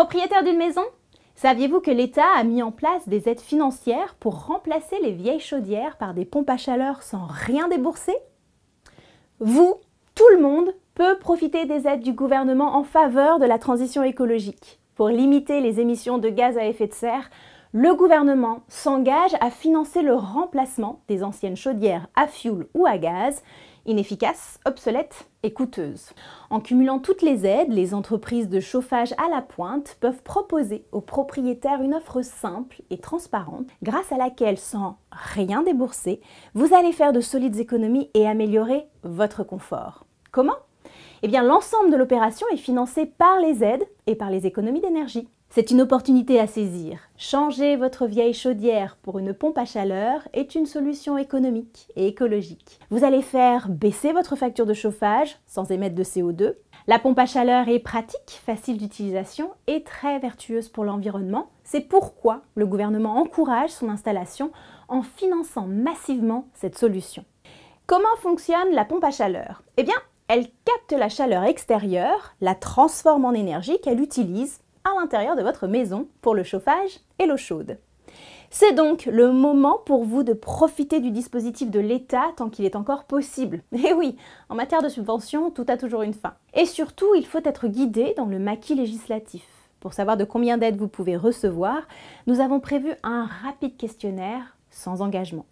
Propriétaire d'une maison? Saviez-vous que l'État a mis en place des aides financières pour remplacer les vieilles chaudières par des pompes à chaleur sans rien débourser? Vous, tout le monde, peut profiter des aides du gouvernement en faveur de la transition écologique. Pour limiter les émissions de gaz à effet de serre, le gouvernement s'engage à financer le remplacement des anciennes chaudières à fioul ou à gaz, inefficaces, obsolètes et coûteuses. En cumulant toutes les aides, les entreprises de chauffage à la pointe peuvent proposer aux propriétaires une offre simple et transparente, grâce à laquelle, sans rien débourser, vous allez faire de solides économies et améliorer votre confort. Comment? Eh bien, l'ensemble de l'opération est financé par les aides et par les économies d'énergie. C'est une opportunité à saisir. Changer votre vieille chaudière pour une pompe à chaleur est une solution économique et écologique. Vous allez faire baisser votre facture de chauffage sans émettre de CO2. La pompe à chaleur est pratique, facile d'utilisation et très vertueuse pour l'environnement. C'est pourquoi le gouvernement encourage son installation en finançant massivement cette solution. Comment fonctionne la pompe à chaleur? Eh bien, elle capte la chaleur extérieure, la transforme en énergie qu'elle utilise à l'intérieur de votre maison pour le chauffage et l'eau chaude. C'est donc le moment pour vous de profiter du dispositif de l'État tant qu'il est encore possible. Et oui, en matière de subvention, tout a toujours une fin. Et surtout, il faut être guidé dans le maquis législatif. Pour savoir de combien d'aides vous pouvez recevoir, nous avons prévu un rapide questionnaire sans engagement.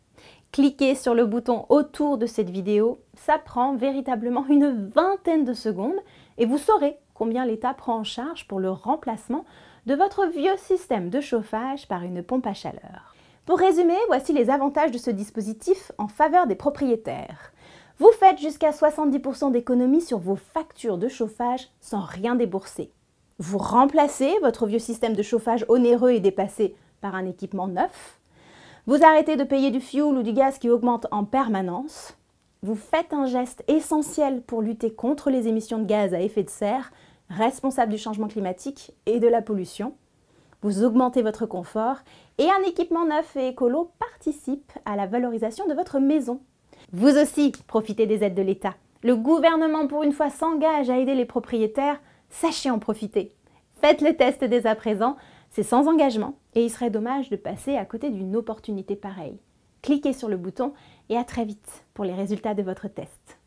Cliquez sur le bouton autour de cette vidéo, ça prend véritablement une vingtaine de secondes et vous saurez combien l'État prend en charge pour le remplacement de votre vieux système de chauffage par une pompe à chaleur. Pour résumer, voici les avantages de ce dispositif en faveur des propriétaires. Vous faites jusqu'à 70% d'économie sur vos factures de chauffage sans rien débourser. Vous remplacez votre vieux système de chauffage onéreux et dépassé par un équipement neuf. Vous arrêtez de payer du fioul ou du gaz qui augmente en permanence. Vous faites un geste essentiel pour lutter contre les émissions de gaz à effet de serre, responsables du changement climatique et de la pollution. Vous augmentez votre confort et un équipement neuf et écolo participe à la valorisation de votre maison. Vous aussi profitez des aides de l'État. Le gouvernement, pour une fois, s'engage à aider les propriétaires. Sachez en profiter. Faites le test dès à présent. C'est sans engagement et il serait dommage de passer à côté d'une opportunité pareille. Cliquez sur le bouton et à très vite pour les résultats de votre test.